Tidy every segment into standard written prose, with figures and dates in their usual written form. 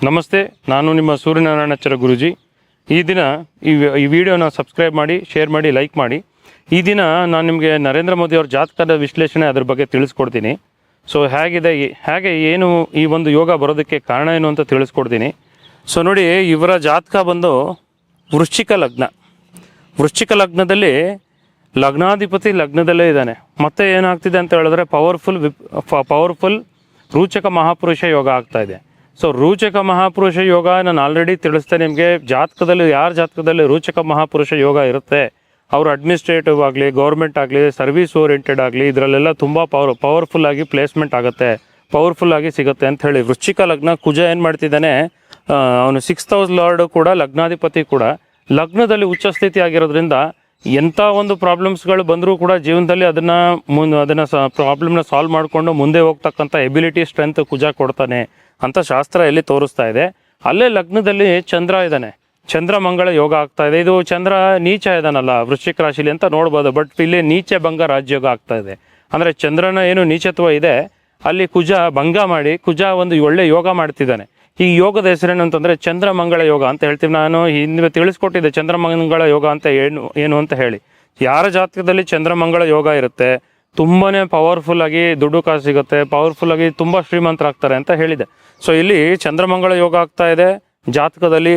ನಮಸ್ತೆ, ನಾನು ನಿಮ್ಮ ಸೂರ್ಯನಾರಾಯಣಾಚಾರ್ಯ ಗುರೂಜಿ. ಈ ದಿನ ಈ ವಿಡಿಯೋನ ಸಬ್ಸ್ಕ್ರೈಬ್ ಮಾಡಿ, ಶೇರ್ ಮಾಡಿ, ಲೈಕ್ ಮಾಡಿ. ಈ ದಿನ ನಾನು ನಿಮಗೆ ನರೇಂದ್ರ ಮೋದಿ ಅವ್ರ ಜಾತಕದ ವಿಶ್ಲೇಷಣೆ ಅದ್ರ ಬಗ್ಗೆ ತಿಳಿಸ್ಕೊಡ್ತೀನಿ. ಸೊ ಹೇಗೆ ಏನು ಈ ಒಂದು ಯೋಗ ಬರೋದಕ್ಕೆ ಕಾರಣ ಏನು ಅಂತ ತಿಳಿಸ್ಕೊಡ್ತೀನಿ. ಸೊ ನೋಡಿ, ಇವರ ಜಾತಕ ಬಂದು ವೃಶ್ಚಿಕ ಲಗ್ನದಲ್ಲಿ ಲಗ್ನಾಧಿಪತಿ ಲಗ್ನದಲ್ಲೇ ಇದ್ದಾನೆ. ಮತ್ತೆ ಏನಾಗ್ತಿದೆ ಅಂತ ಹೇಳಿದ್ರೆ ಪವರ್ಫುಲ್ ರೋಚಕ ಮಹಾಪುರುಷ ಯೋಗ ಆಗ್ತಾ ಇದೆ. ಸೊ ರೋಚಕ ಮಹಾಪುರುಷ ಯೋಗ ನಾನು ಆಲ್ರೆಡಿ ತಿಳಿಸ್ತೇನೆ ನಿಮಗೆ. ಯಾರ ಜಾತಕದಲ್ಲಿ ರೋಚಕ ಮಹಾಪುರುಷ ಯೋಗ ಇರುತ್ತೆ ಅವರು ಅಡ್ಮಿನಿಸ್ಟ್ರೇಟಿವ್ ಆಗಲಿ, ಗೌರ್ಮೆಂಟ್ ಆಗಲಿ, ಸರ್ವಿಸ್ ಓರಿಯೆಂಟೆಡ್ ಆಗಲಿ, ಇದರಲ್ಲೆಲ್ಲ ತುಂಬ ಪವರ್ಫುಲ್ ಆಗಿ ಪ್ಲೇಸ್ಮೆಂಟ್ ಆಗುತ್ತೆ, ಪವರ್ಫುಲ್ ಆಗಿ ಸಿಗುತ್ತೆ ಅಂತ ಹೇಳಿ. ವೃಶ್ಚಿಕ ಲಗ್ನ ಕುಜ ಏನು ಮಾಡ್ತಿದ್ದಾನೆ, ಅವನು 6th ಹೌಸ್ ಲಾರ್ಡ್ ಕೂಡ, ಲಗ್ನಾಧಿಪತಿ ಕೂಡ ಲಗ್ನದಲ್ಲಿ ಉಚ್ಚ ಸ್ಥಿತಿ ಆಗಿರೋದ್ರಿಂದ ಎಂಥ ಒಂದು ಪ್ರಾಬ್ಲಮ್ಸ್ಗಳು ಬಂದರೂ ಕೂಡ ಜೀವನದಲ್ಲಿ ಅದನ್ನು ಪ್ರಾಬ್ಲಮ್ನ ಸಾಲ್ವ್ ಮಾಡಿಕೊಂಡು ಮುಂದೆ ಹೋಗ್ತಕ್ಕಂಥ ಎಬಿಲಿಟಿ, ಸ್ಟ್ರೆಂತ್ ಕುಜ ಕೊಡ್ತಾನೆ ಅಂತ ಶಾಸ್ತ್ರ ಎಲ್ಲಿ ತೋರಿಸ್ತಾ ಇದೆ. ಅಲ್ಲೇ ಲಗ್ನದಲ್ಲಿ ಚಂದ್ರ ಇದ್ದಾನೆ, ಚಂದ್ರ ಮಂಗಳ ಯೋಗ ಆಗ್ತಾ ಇದೆ. ಇದು ಚಂದ್ರ ನೀಚ ಇದಾನಲ್ಲ ವೃಶ್ಚಿಕ ರಾಶಿಲಿ ಅಂತ ನೋಡ್ಬೋದು, ಬಟ್ ಇಲ್ಲಿ ನೀಚ ಭಂಗ ರಾಜಯೋಗ ಆಗ್ತಾ ಇದೆ. ಅಂದರೆ ಚಂದ್ರನ ಏನು ನೀಚತ್ವ ಇದೆ ಅಲ್ಲಿ ಕುಜ ಭಂಗ ಮಾಡಿ ಕುಜ ಒಂದು ಒಳ್ಳೆ ಯೋಗ ಮಾಡ್ತಿದ್ದಾನೆ. ಈ ಯೋಗದ ಹೆಸರೇನು ಅಂತಂದರೆ ಚಂದ್ರಮಂಗಳ ಯೋಗ ಅಂತ ಹೇಳ್ತೀವಿ. ನಾನು ಹಿಂದೆ ತಿಳಿಸ್ಕೊಟ್ಟಿದ್ದೆ ಚಂದ್ರಮಂಗಳ ಯೋಗ ಅಂತ ಏನು ಅಂತ ಹೇಳಿ. ಯಾರ ಜಾತಕದಲ್ಲಿ ಚಂದ್ರಮಂಗಳ ಯೋಗ ಇರುತ್ತೆ ತುಂಬಾ ಪವರ್ಫುಲ್ ಆಗಿ ದುಡ್ಡು ಕಾಸು ಸಿಗುತ್ತೆ, ಪವರ್ಫುಲ್ ಆಗಿ ತುಂಬ ಶ್ರೀಮಂತರಾಗ್ತಾರೆ ಅಂತ ಹೇಳಿದೆ. ಸೊ ಇಲ್ಲಿ ಚಂದ್ರಮಂಗಳ ಯೋಗ ಆಗ್ತಾ ಇದೆ ಜಾತಕದಲ್ಲಿ.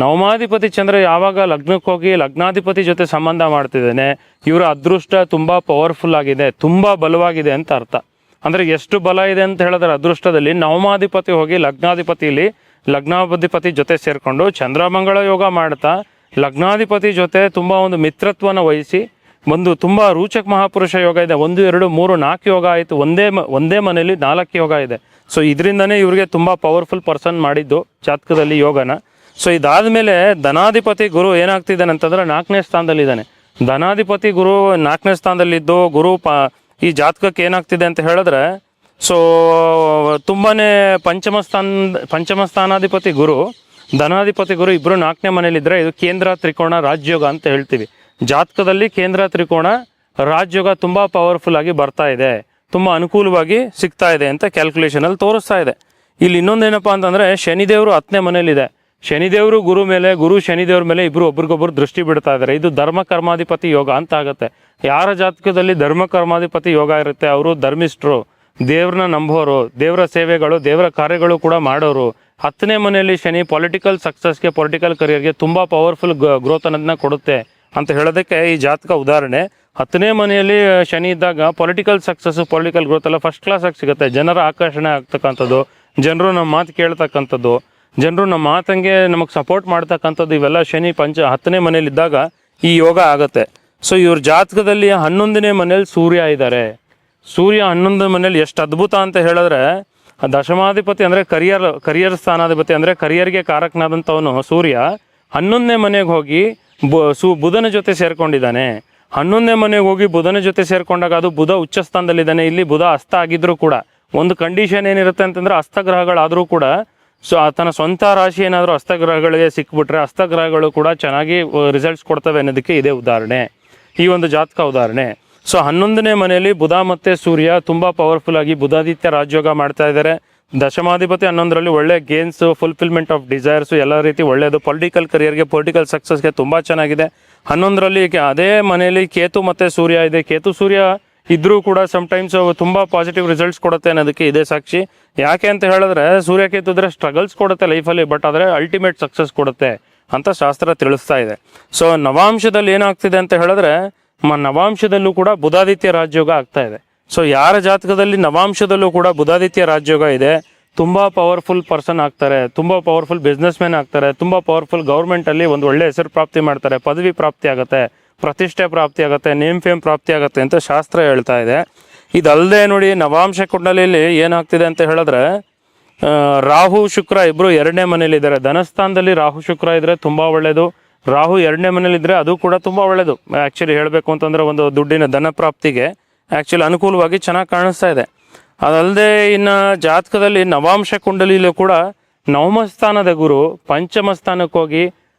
ನವಮಾಧಿಪತಿ ಚಂದ್ರ ಯಾವಾಗ ಲಗ್ನಕ್ಕೆ ಹೋಗಿ ಲಗ್ನಾಧಿಪತಿ ಜೊತೆ ಸಂಬಂಧ ಮಾಡ್ತಿದ್ದಾನೆ, ಇವರ ಅದೃಷ್ಟ ತುಂಬ ಪವರ್ಫುಲ್ ಆಗಿದೆ, ತುಂಬ ಬಲವಾಗಿದೆ ಅಂತ ಅರ್ಥ. ಅಂದರೆ ಎಷ್ಟು ಬಲ ಇದೆ ಅಂತ ಹೇಳಿದ್ರೆ ಅದೃಷ್ಟದಲ್ಲಿ ನವಮಾಧಿಪತಿ ಹೋಗಿ ಲಗ್ನಾಧಿಪತಿ ಜೊತೆ ಸೇರಿಕೊಂಡು ಚಂದ್ರಮಂಗಳ ಯೋಗ ಮಾಡ್ತಾ ಲಗ್ನಾಧಿಪತಿ ಜೊತೆ ತುಂಬ ಒಂದು ಮಿತ್ರತ್ವನ ವಹಿಸಿ ಒಂದು ತುಂಬ ರೋಚಕ ಮಹಾಪುರುಷ ಯೋಗ ಇದೆ. 1, 2, 3, 4 ಯೋಗ ಆಯಿತು. ಒಂದೇ ಮನೆಯಲ್ಲಿ 4 ಯೋಗ ಇದೆ. ಸೊ ಇದರಿಂದನೇ ಇವ್ರಿಗೆ ತುಂಬ ಪವರ್ಫುಲ್ ಪರ್ಸನ್ ಮಾಡಿದ್ದು ಜಾತಕದಲ್ಲಿ ಯೋಗನ. ಸೊ ಇದಾದ ಮೇಲೆ ಧನಾಧಿಪತಿ ಗುರು ಏನಾಗ್ತಿದ್ದಾನೆ ಅಂತಂದ್ರೆ 4ನೇ ಸ್ಥಾನದಲ್ಲಿದ್ದಾನೆ. ಧನಾಧಿಪತಿ ಗುರು 4ನೇ ಸ್ಥಾನದಲ್ಲಿದ್ದು ಗುರು ಈ ಜಾತಕಕ್ಕೆ ಏನಾಗ್ತಿದೆ ಅಂತ ಹೇಳಿದ್ರೆ, ಸೊ ತುಂಬಾ ಪಂಚಮ ಸ್ಥಾನಾಧಿಪತಿ ಗುರು, ಧನಾಧಿಪತಿ ಗುರು ಇಬ್ಬರು 4ನೇ ಮನೇಲಿದ್ದರೆ ಇದು ಕೇಂದ್ರ ತ್ರಿಕೋಣ ರಾಜಯೋಗ ಅಂತ ಹೇಳ್ತೀವಿ. ಜಾತಕದಲ್ಲಿ ಕೇಂದ್ರ ತ್ರಿಕೋಣ ರಾಜಯೋಗ ತುಂಬ ಪವರ್ಫುಲ್ ಆಗಿ ಬರ್ತಾ ಇದೆ, ತುಂಬ ಅನುಕೂಲವಾಗಿ ಸಿಗ್ತಾ ಇದೆ ಅಂತ ಕ್ಯಾಲ್ಕುಲೇಷನಲ್ಲಿ ತೋರಿಸ್ತಾ ಇದೆ. ಇಲ್ಲಿ ಇನ್ನೊಂದೇನಪ್ಪ ಅಂತಂದರೆ ಶನಿದೇವರು 10ನೇ ಮನೇಲಿದೆ. ಶನಿದೇವರು ಗುರು ಶನಿದೇವ್ರ ಮೇಲೆ ಇಬ್ಬರು ಒಬ್ರಿಗೊಬ್ರು ದೃಷ್ಟಿ ಬಿಡ್ತಾ ಇದ್ದಾರೆ. ಇದು ಧರ್ಮ ಕರ್ಮಾಧಿಪತಿ ಯೋಗ ಅಂತ ಆಗುತ್ತೆ. ಯಾರ ಜಾತಕದಲ್ಲಿ ಧರ್ಮ ಕರ್ಮಾಧಿಪತಿ ಯೋಗ ಇರುತ್ತೆ ಅವರು ಧರ್ಮಿಷ್ಠರು, ದೇವ್ರನ್ನ ನಂಬೋರು, ದೇವರ ಸೇವೆಗಳು, ದೇವರ ಕಾರ್ಯಗಳು ಕೂಡ ಮಾಡೋರು. 10ನೇ ಮನೆಯಲ್ಲಿ ಶನಿ ಪೊಲಿಟಿಕಲ್ ಸಕ್ಸಸ್ಗೆ, ಪೊಲಿಟಿಕಲ್ ಕರಿಯರ್ಗೆ ತುಂಬ ಪವರ್ಫುಲ್ ಗ್ರೋತ್ ಅನ್ನೋದನ್ನ ಕೊಡುತ್ತೆ ಅಂತ ಹೇಳೋದಕ್ಕೆ ಈ ಜಾತಕ ಉದಾಹರಣೆ. 10ನೇ ಮನೆಯಲ್ಲಿ ಶನಿ ಇದ್ದಾಗ ಪೊಲಿಟಿಕಲ್ ಸಕ್ಸಸ್, ಪೊಲಿಟಿಕಲ್ ಗ್ರೋತ್ ಎಲ್ಲ ಫಸ್ಟ್ ಕ್ಲಾಸ್ ಆಗಿ ಸಿಗುತ್ತೆ. ಜನರ ಆಕರ್ಷಣೆ ಆಗ್ತಕ್ಕಂಥದ್ದು, ಜನರು ನಮ್ಮ ಮಾತು ಕೇಳ್ತಕ್ಕಂಥದ್ದು, ಜನರು ನಮ್ಮ ಮಾತಂಗೆ ನಮಗೆ ಸಪೋರ್ಟ್ ಮಾಡ್ತಕ್ಕಂಥದ್ದು, ಇವೆಲ್ಲ ಶನಿ 10ನೇ ಮನೇಲಿದ್ದಾಗ ಈ ಯೋಗ ಆಗುತ್ತೆ. ಸೊ ಇವ್ರ ಜಾತಕದಲ್ಲಿ 11ನೇ ಮನೇಲಿ ಸೂರ್ಯ ಇದ್ದಾರೆ. ಸೂರ್ಯ 11ನೇ ಮನೇಲಿ ಎಷ್ಟು ಅದ್ಭುತ ಅಂತ ಹೇಳಿದ್ರೆ, ದಶಮಾಧಿಪತಿ ಅಂದರೆ ಕರಿಯರ್ ಸ್ಥಾನಾಧಿಪತಿ ಅಂದರೆ ಕರಿಯರ್ಗೆ ಕಾರಕನಾದಂಥವನು ಸೂರ್ಯ 11ನೇ ಮನೆಗೆ ಹೋಗಿ ಬುಧನ ಜೊತೆ ಸೇರ್ಕೊಂಡಿದ್ದಾನೆ. 11ನೇ ಮನೆಗೆ ಹೋಗಿ ಬುಧನ ಜೊತೆ ಸೇರ್ಕೊಂಡಾಗ ಅದು ಬುಧ ಉಚ್ಚ ಸ್ಥಾನದಲ್ಲಿದ್ದಾನೆ. ಇಲ್ಲಿ ಬುಧ ಅಸ್ತ ಆಗಿದ್ರು ಕೂಡ ಒಂದು ಕಂಡೀಷನ್ ಏನಿರುತ್ತೆ ಅಂತಂದ್ರೆ, ಅಸ್ತಗ್ರಹಗಳಾದರೂ ಕೂಡ ಸೊ ತನ್ನ ಸ್ವಂತ ರಾಶಿ ಏನಾದರೂ ಅಸ್ತಗ್ರಹಗಳಿಗೆ ಸಿಕ್ಬಿಟ್ರೆ ಅಸ್ತಗ್ರಹಗಳು ಕೂಡ ಚೆನ್ನಾಗಿ ರಿಸಲ್ಟ್ಸ್ ಕೊಡ್ತವೆ ಅನ್ನೋದಕ್ಕೆ ಇದೇ ಉದಾಹರಣೆ, ಈ ಒಂದು ಜಾತಕ ಉದಾಹರಣೆ. ಸೊ 11ನೇ ಮನೆಯಲ್ಲಿ ಬುಧ ಮತ್ತು ಸೂರ್ಯ ತುಂಬ ಪವರ್ಫುಲ್ ಆಗಿ ಬುಧಾದಿತ್ಯ ರಾಜಯೋಗ ಮಾಡ್ತಾ ಇದ್ದಾರೆ. ದಶಮಾಧಿಪತಿ 11ರಲ್ಲಿ ಒಳ್ಳೆ ಗೇನ್ಸ್, ಫುಲ್ಫಿಲ್ಮೆಂಟ್ ಆಫ್ ಡಿಸೈರ್ಸು ಎಲ್ಲ ರೀತಿ ಒಳ್ಳೆಯದು. ಪೊಲಿಟಿಕಲ್ ಕರಿಯರ್ಗೆ, ಪೊಲಿಟಿಕಲ್ ಸಕ್ಸಸ್ಗೆ ತುಂಬ ಚೆನ್ನಾಗಿದೆ. 11ರಲ್ಲಿ ಅದೇ ಮನೆಯಲ್ಲಿ ಕೇತು ಮತ್ತು ಸೂರ್ಯ ಇದೆ. ಕೇತು ಸೂರ್ಯ ಇದ್ರೂ ಕೂಡ ಸಮ್ಟೈಮ್ಸ್ ತುಂಬ ಪಾಸಿಟಿವ್ ರಿಸಲ್ಟ್ಸ್ ಕೊಡುತ್ತೆ ಅನ್ನೋದಕ್ಕೆ ಇದೇ ಸಾಕ್ಷಿ. ಯಾಕೆ ಅಂತ ಹೇಳಿದ್ರೆ ಸೂರ್ಯಕೇತು ಇದ್ರೆ ಸ್ಟ್ರಗಲ್ಸ್ ಕೊಡುತ್ತೆ ಲೈಫಲ್ಲಿ, ಬಟ್ ಆದರೆ ಅಲ್ಟಿಮೇಟ್ ಸಕ್ಸಸ್ ಕೊಡುತ್ತೆ ಅಂತ ಶಾಸ್ತ್ರ ತಿಳಿಸ್ತಾ ಇದೆ. ಸೊ ನವಾಂಶದಲ್ಲಿ ಏನಾಗ್ತಿದೆ ಅಂತ ಹೇಳಿದ್ರೆ, ನವಾಂಶದಲ್ಲೂ ಕೂಡ ಬುಧಾದಿತ್ಯ ರಾಜಯೋಗ ಆಗ್ತಾ ಇದೆ. ಸೊ ಯಾರ ಜಾತಕದಲ್ಲಿ ನವಾಂಶದಲ್ಲೂ ಕೂಡ ಬುಧಾದಿತ್ಯ ರಾಜಯೋಗ ಇದೆ, ತುಂಬ ಪವರ್ಫುಲ್ ಪರ್ಸನ್ ಆಗ್ತಾರೆ, ತುಂಬ ಪವರ್ಫುಲ್ ಬಿಸ್ನೆಸ್ ಮ್ಯಾನ್ ಆಗ್ತಾರೆ, ತುಂಬ ಪವರ್ಫುಲ್ ಗೌರ್ಮೆಂಟಲ್ಲಿ ಒಂದು ಒಳ್ಳೆ ಹೆಸರು ಪ್ರಾಪ್ತಿ ಮಾಡ್ತಾರೆ, ಪದವಿ ಪ್ರಾಪ್ತಿ ಆಗುತ್ತೆ, ಪ್ರತಿಷ್ಠೆ ಪ್ರಾಪ್ತಿ ಆಗುತ್ತೆ, ನೇಮ್ ಫೇಮ್ ಪ್ರಾಪ್ತಿ ಆಗುತ್ತೆ ಅಂತ ಶಾಸ್ತ್ರ ಹೇಳ್ತಾ ಇದೆ. ಇದಲ್ಲದೆ ನೋಡಿ, ನವಾಂಶ ಕುಂಡಲಿಯಲ್ಲಿ ಏನಾಗ್ತಿದೆ ಅಂತ ಹೇಳಿದ್ರೆ, ರಾಹು ಶುಕ್ರ ಇಬ್ಬರು 2ನೇ ಮನೇಲಿದ್ದಾರೆ. ಧನಸ್ಥಾನದಲ್ಲಿ ರಾಹು ಶುಕ್ರ ಇದ್ದರೆ ತುಂಬ ಒಳ್ಳೆಯದು. ರಾಹು 2ನೇ ಮನೇಲಿದ್ದರೆ ಅದು ಕೂಡ ತುಂಬ ಒಳ್ಳೆಯದು. ಆ್ಯಕ್ಚುಲಿ ಹೇಳಬೇಕು ಅಂತಂದರೆ ಒಂದು ದುಡ್ಡಿನ ಧನ ಪ್ರಾಪ್ತಿಗೆ ಆ್ಯಕ್ಚುಲಿ ಅನುಕೂಲವಾಗಿ ಚೆನ್ನಾಗಿ ಕಾಣಿಸ್ತಾ ಇದೆ. ಅದಲ್ಲದೆ ಇನ್ನು ಜಾತಕದಲ್ಲಿ ನವಾಂಶ ಕುಂಡಲಿಯಲ್ಲೂ ಕೂಡ 9ಮ ಸ್ಥಾನದ ಗುರು 5ಮ ಸ್ಥಾನಕ್ಕೆ ಹೋಗಿ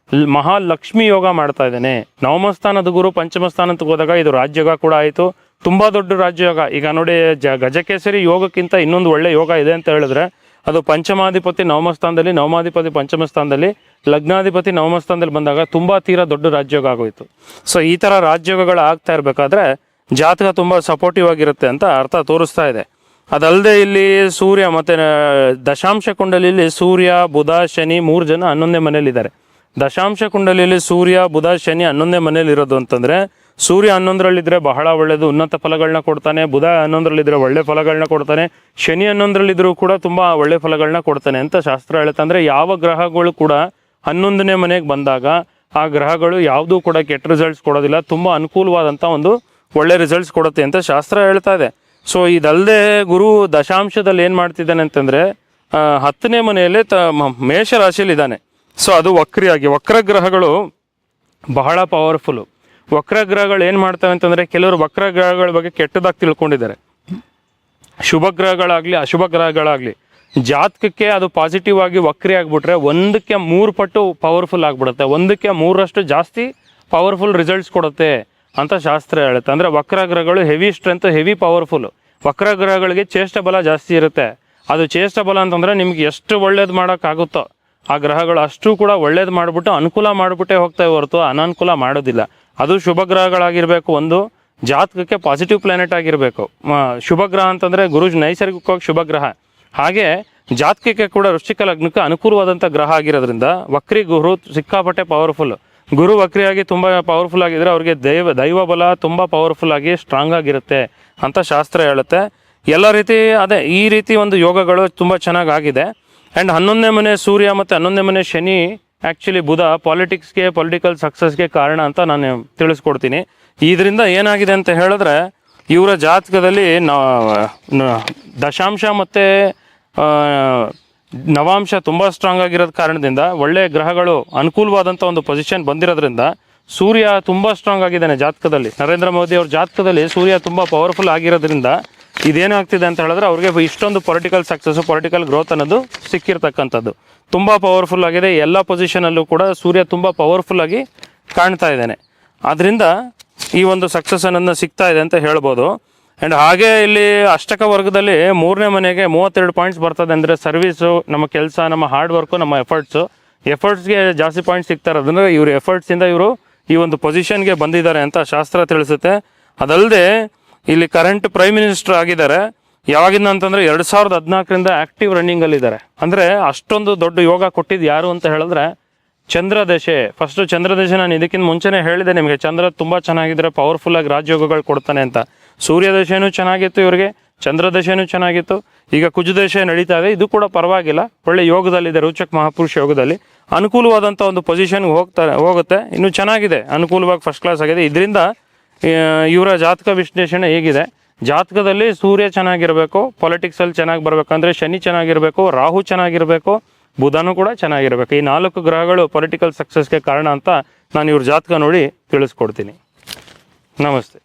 ಮಹಾಲಕ್ಷ್ಮಿ ಯೋಗ ಮಾಡ್ತಾ ಇದ್ದಾನೆ. 9ಮ ಸ್ಥಾನದ ಗುರು 5ಮ ಸ್ಥಾನಕ್ಕೆ ಹೋದಾಗ ಇದು ರಾಜ್ಯೋಗ ಕೂಡ ಆಯಿತು, ತುಂಬ ದೊಡ್ಡ ರಾಜಯೋಗ. ಈಗ ನೋಡಿ ಗಜಕೇಸರಿ ಯೋಗಕ್ಕಿಂತ ಇನ್ನೊಂದು ಒಳ್ಳೆ ಯೋಗ ಇದೆ ಅಂತ ಹೇಳಿದ್ರೆ ಅದು ಪಂಚಮಾಧಿಪತಿ ನವಮ ಸ್ಥಾನದಲ್ಲಿ, ನವಮಾಧಿಪತಿ ಪಂಚಮ ಸ್ಥಾನದಲ್ಲಿ, ಲಗ್ನಾಧಿಪತಿ ನವಮ ಸ್ಥಾನದಲ್ಲಿ ಬಂದಾಗ ತುಂಬ ತೀರಾ ದೊಡ್ಡ ರಾಜಯೋಗ ಆಗೋಯ್ತು. ಸೊ ಈ ಥರ ರಾಜಯೋಗಗಳು ಆಗ್ತಾ ಇರಬೇಕಾದ್ರೆ ಜಾತಕ ತುಂಬ ಸಪೋರ್ಟಿವ್ ಆಗಿರುತ್ತೆ ಅಂತ ಅರ್ಥ ತೋರಿಸ್ತಾ ಇದೆ. ಅದಲ್ಲದೆ ಇಲ್ಲಿ ಸೂರ್ಯ ಮತ್ತು ದಶಾಂಶ ಕುಂಡಲಿಯಲ್ಲಿ ಸೂರ್ಯ ಬುಧ ಶನಿ 3 ಜನ 11ನೇ ಮನೇಲಿದ್ದಾರೆ. ದಶಾಂಶ ಕುಂಡಲಿಯಲ್ಲಿ ಸೂರ್ಯ ಬುಧ ಶನಿ 11ನೇ ಮನೇಲಿ ಇರೋದು ಅಂತಂದರೆ ಸೂರ್ಯ 11ರಲ್ಲಿದ್ದರೆ ಬಹಳ ಒಳ್ಳೆಯದು, ಉನ್ನತ ಫಲಗಳನ್ನ ಕೊಡ್ತಾನೆ. ಬುಧ 11ರಲ್ಲಿದ್ದರೆ ಒಳ್ಳೆ ಫಲಗಳನ್ನ ಕೊಡ್ತಾನೆ. ಶನಿ 11ರಲ್ಲಿದ್ದರೂ ಕೂಡ ತುಂಬ ಒಳ್ಳೆ ಫಲಗಳನ್ನ ಕೊಡ್ತಾನೆ ಅಂತ ಶಾಸ್ತ್ರ ಹೇಳುತ್ತೆ. ಅಂದರೆ ಯಾವ ಗ್ರಹಗಳು ಕೂಡ 11ನೇ ಮನೆಗೆ ಬಂದಾಗ ಆ ಗ್ರಹಗಳು ಯಾವುದೂ ಕೂಡ ಕೆಟ್ಟ ರಿಸಲ್ಟ್ಸ್ ಕೊಡೋದಿಲ್ಲ, ತುಂಬ ಅನುಕೂಲವಾದಂಥ ಒಂದು ಒಳ್ಳೆ ರಿಸಲ್ಟ್ಸ್ ಕೊಡುತ್ತೆ ಅಂತ ಶಾಸ್ತ್ರ ಹೇಳ್ತಾ ಇದೆ. ಸೊ ಇದಲ್ಲದೆ ಗುರು ದಶಾಂಶದಲ್ಲಿ ಏನು ಮಾಡ್ತಿದ್ದಾನೆ ಅಂತಂದರೆ 10ನೇ ಮನೆಯಲ್ಲೇ ಮೇಷ ರಾಶಿಯಲ್ಲಿದ್ದಾನೆ. ಸೊ ಅದು ವಕ್ರಗ್ರಹಗಳು ಬಹಳ ಪವರ್ಫುಲ್ಲು. ವಕ್ರಗ್ರಹಗಳು ಏನು ಮಾಡ್ತವೆ ಅಂತಂದರೆ ಕೆಲವರು ವಕ್ರಗ್ರಹಗಳ ಬಗ್ಗೆ ಕೆಟ್ಟದಾಗಿ ತಿಳ್ಕೊಂಡಿದ್ದಾರೆ. ಶುಭ ಗ್ರಹಗಳಾಗಲಿ ಅಶುಭ ಗ್ರಹಗಳಾಗಲಿ ಜಾತಕಕ್ಕೆ ಅದು ಪಾಸಿಟಿವ್ ಆಗಿ ವಕ್ರಿ ಆಗಿಬಿಟ್ರೆ 1ಕ್ಕೆ 3 ಪಟ್ಟು ಪವರ್ಫುಲ್ ಆಗಿಬಿಡುತ್ತೆ, 1ಕ್ಕೆ 3ರಷ್ಟು ಜಾಸ್ತಿ ಪವರ್ಫುಲ್ ರಿಸಲ್ಟ್ಸ್ ಕೊಡುತ್ತೆ ಅಂತ ಶಾಸ್ತ್ರ ಹೇಳುತ್ತೆ. ಅಂದರೆ ವಕ್ರಗ್ರಹಗಳು ಹೆವಿ ಸ್ಟ್ರೆಂತ್, ಹೆವಿ ಪವರ್ಫುಲ್ಲು. ವಕ್ರಗ್ರಹಗಳಿಗೆ ಚೇಷ್ಟ ಬಲ ಜಾಸ್ತಿ ಇರುತ್ತೆ. ಅದು ಚೇಷ್ಟ ಬಲ ಅಂತಂದರೆ ನಿಮ್ಗೆ ಎಷ್ಟು ಒಳ್ಳೇದು ಮಾಡೋಕ್ಕಾಗುತ್ತೋ ಆ ಗ್ರಹಗಳು ಅಷ್ಟು ಕೂಡ ಒಳ್ಳೇದು ಮಾಡಿಬಿಟ್ಟು ಅನುಕೂಲ ಮಾಡಿಬಿಟ್ಟೇ ಹೋಗ್ತಾವೆ ಹೊರತು ಅನಾನುಕೂಲ ಮಾಡೋದಿಲ್ಲ. ಅದು ಶುಭ ಗ್ರಹಗಳಾಗಿರಬೇಕು, ಒಂದು ಜಾತಕಕ್ಕೆ ಪಾಸಿಟಿವ್ ಪ್ಲಾನೆಟ್ ಆಗಿರಬೇಕು. ಶುಭ ಗ್ರಹ ಅಂತಂದರೆ ಗುರು ನೈಸರ್ಗಿಕವಾಗಿ ಶುಭ ಗ್ರಹ. ಹಾಗೆ ಜಾತಕಕ್ಕೆ ಕೂಡ ವೃಶ್ಚಿಕ ಲಗ್ನಕ್ಕೆ ಅನುಕೂಲವಾದಂಥ ಗ್ರಹ ಆಗಿರೋದ್ರಿಂದ ವಕ್ರಿ ಗುರು ಸಿಕ್ಕಾಪಟ್ಟೆ ಪವರ್ಫುಲ್. ಗುರು ವಕ್ರಿಯಾಗಿ ತುಂಬ ಪವರ್ಫುಲ್ ಆಗಿದ್ರೆ ಅವ್ರಿಗೆ ದೈವ ಬಲ ತುಂಬ ಪವರ್ಫುಲ್ ಆಗಿ ಸ್ಟ್ರಾಂಗ್ ಆಗಿರುತ್ತೆ ಅಂತ ಶಾಸ್ತ್ರ ಹೇಳುತ್ತೆ. ಎಲ್ಲ ರೀತಿ ಈ ರೀತಿ ಒಂದು ಯೋಗಗಳು ತುಂಬ ಚೆನ್ನಾಗಾಗಿದೆ. ಆ್ಯಂಡ್ 11ನೇ ಮನೆ ಸೂರ್ಯ ಮತ್ತು 11ನೇ ಮನೆ ಶನಿ ಆ್ಯಕ್ಚುಲಿ ಬುಧ ಪಾಲಿಟಿಕ್ಸ್ಗೆ, ಪೊಲಿಟಿಕಲ್ ಸಕ್ಸಸ್ಗೆ ಕಾರಣ ಅಂತ ನಾನು ತಿಳಿಸ್ಕೊಡ್ತೀನಿ. ಇದರಿಂದ ಏನಾಗಿದೆ ಅಂತ ಹೇಳಿದ್ರೆ ಇವರ ಜಾತಕದಲ್ಲಿ ದಶಾಂಶ ಮತ್ತು ನವಾಂಶ ತುಂಬ ಸ್ಟ್ರಾಂಗ್ ಆಗಿರೋದ ಕಾರಣದಿಂದ ಒಳ್ಳೆಯ ಗ್ರಹಗಳು ಅನುಕೂಲವಾದಂಥ ಒಂದು ಪೊಸಿಷನ್ ಬಂದಿರೋದ್ರಿಂದ ಸೂರ್ಯ ತುಂಬ ಸ್ಟ್ರಾಂಗ್ ಆಗಿದ್ದಾನೆ ಜಾತಕದಲ್ಲಿ. ನರೇಂದ್ರ ಮೋದಿ ಅವ್ರ ಜಾತಕದಲ್ಲಿ ಸೂರ್ಯ ತುಂಬ ಪವರ್ಫುಲ್ ಆಗಿರೋದ್ರಿಂದ ಇದೇನಾಗ್ತಿದೆ ಅಂತ ಹೇಳಿದ್ರೆ ಅವ್ರಿಗೆ ಇಷ್ಟೊಂದು ಪೊಲಿಟಿಕಲ್ ಸಕ್ಸಸ್ಸು, ಪೊಲಿಟಿಕಲ್ ಗ್ರೋತ್ ಅನ್ನೋದು ಸಿಕ್ಕಿರ್ತಕ್ಕಂಥದ್ದು ತುಂಬ ಪವರ್ಫುಲ್ ಆಗಿದೆ. ಎಲ್ಲ ಪೊಸಿಷನಲ್ಲೂ ಕೂಡ ಸೂರ್ಯ ತುಂಬ ಪವರ್ಫುಲ್ ಆಗಿ ಕಾಣ್ತಾ ಇದ್ದಾನೆ. ಆದ್ದರಿಂದ ಈ ಒಂದು ಸಕ್ಸಸ್ ಅನ್ನೋದನ್ನ ಸಿಗ್ತಾ ಇದೆ ಅಂತ ಹೇಳ್ಬೋದು. ಆ್ಯಂಡ್ ಹಾಗೆ ಇಲ್ಲಿ ಅಷ್ಟಕ ವರ್ಗದಲ್ಲಿ 3ನೇ ಮನೆಗೆ 32 ಪಾಯಿಂಟ್ಸ್ ಬರ್ತದೆ. ಅಂದರೆ ಸರ್ವೀಸು, ನಮ್ಮ ಕೆಲಸ, ನಮ್ಮ ಹಾರ್ಡ್ ವರ್ಕು, ನಮ್ಮ ಎಫರ್ಟ್ಸ್ಗೆ ಜಾಸ್ತಿ ಪಾಯಿಂಟ್ಸ್ ಸಿಗ್ತಾ ಇರೋದಂದ್ರೆ ಇವ್ರ ಎಫರ್ಟ್ಸಿಂದ ಇವರು ಈ ಒಂದು ಪೊಸಿಷನ್ಗೆ ಬಂದಿದ್ದಾರೆ ಅಂತ ಶಾಸ್ತ್ರ ತಿಳಿಸುತ್ತೆ. ಅದಲ್ಲದೆ ಇಲ್ಲಿ ಕರೆಂಟ್ ಪ್ರೈಮ್ ಮಿನಿಸ್ಟರ್ ಆಗಿದ್ದಾರೆ. ಯಾವಾಗಿಂದ ಅಂತಂದರೆ 2014ರಿಂದ ಆ್ಯಕ್ಟಿವ್ ರನ್ನಿಂಗಲ್ಲಿದ್ದಾರೆ. ಅಂದರೆ ಅಷ್ಟೊಂದು ದೊಡ್ಡ ಯೋಗ ಕೊಟ್ಟಿದ್ದು ಯಾರು ಅಂತ ಹೇಳಿದ್ರೆ ಚಂದ್ರದಶೆ. ಫಸ್ಟು ಚಂದ್ರದಶೆ ನಾನು ಇದಕ್ಕಿಂತ ಮುಂಚೆನೇ ಹೇಳಿದೆ ನಿಮಗೆ, ಚಂದ್ರ ತುಂಬ ಚೆನ್ನಾಗಿದ್ದರೆ ಪವರ್ಫುಲ್ಲಾಗಿ ರಾಜಯೋಗಗಳು ಕೊಡ್ತಾನೆ ಅಂತ. ಸೂರ್ಯದಶೆನೂ ಚೆನ್ನಾಗಿತ್ತು ಇವರಿಗೆ, ಚಂದ್ರದಶೆನೂ ಚೆನ್ನಾಗಿತ್ತು. ಈಗ ಕುಜದಶೆ ನಡೀತಾ ಇದೆ, ಇದು ಕೂಡ ಪರವಾಗಿಲ್ಲ, ಒಳ್ಳೆ ಯೋಗದಲ್ಲಿದೆ. ರೋಚಕ್ ಮಹಾಪುರುಷ ಯೋಗದಲ್ಲಿ ಅನುಕೂಲವಾದಂಥ ಒಂದು ಪೊಸಿಷನ್ಗೆ ಹೋಗುತ್ತೆ. ಇನ್ನೂ ಚೆನ್ನಾಗಿದೆ, ಅನುಕೂಲವಾಗಿ ಫಸ್ಟ್ ಕ್ಲಾಸ್ ಆಗಿದೆ. ಇದರಿಂದ ಇವರ ಜಾತಕ ವಿಶ್ಲೇಷಣೆ ಹೇಗಿದೆ, ಜಾತಕದಲ್ಲಿ ಸೂರ್ಯ ಚೆನ್ನಾಗಿರಬೇಕು, ಪೊಲಿಟಿಕ್ಸಲ್ಲಿ ಚೆನ್ನಾಗಿ ಬರಬೇಕಂದ್ರೆ ಶನಿ ಚೆನ್ನಾಗಿರಬೇಕು, ರಾಹು ಚೆನ್ನಾಗಿರಬೇಕು, ಬುಧನೂ ಕೂಡ ಚೆನ್ನಾಗಿರಬೇಕು. ಈ 4 ಗ್ರಹಗಳು ಪೊಲಿಟಿಕಲ್ ಸಕ್ಸಸ್ಗೆ ಕಾರಣ ಅಂತ ನಾನು ಇವ್ರ ಜಾತಕ ನೋಡಿ ತಿಳಿಸ್ಕೊಡ್ತೀನಿ. ನಮಸ್ತೆ.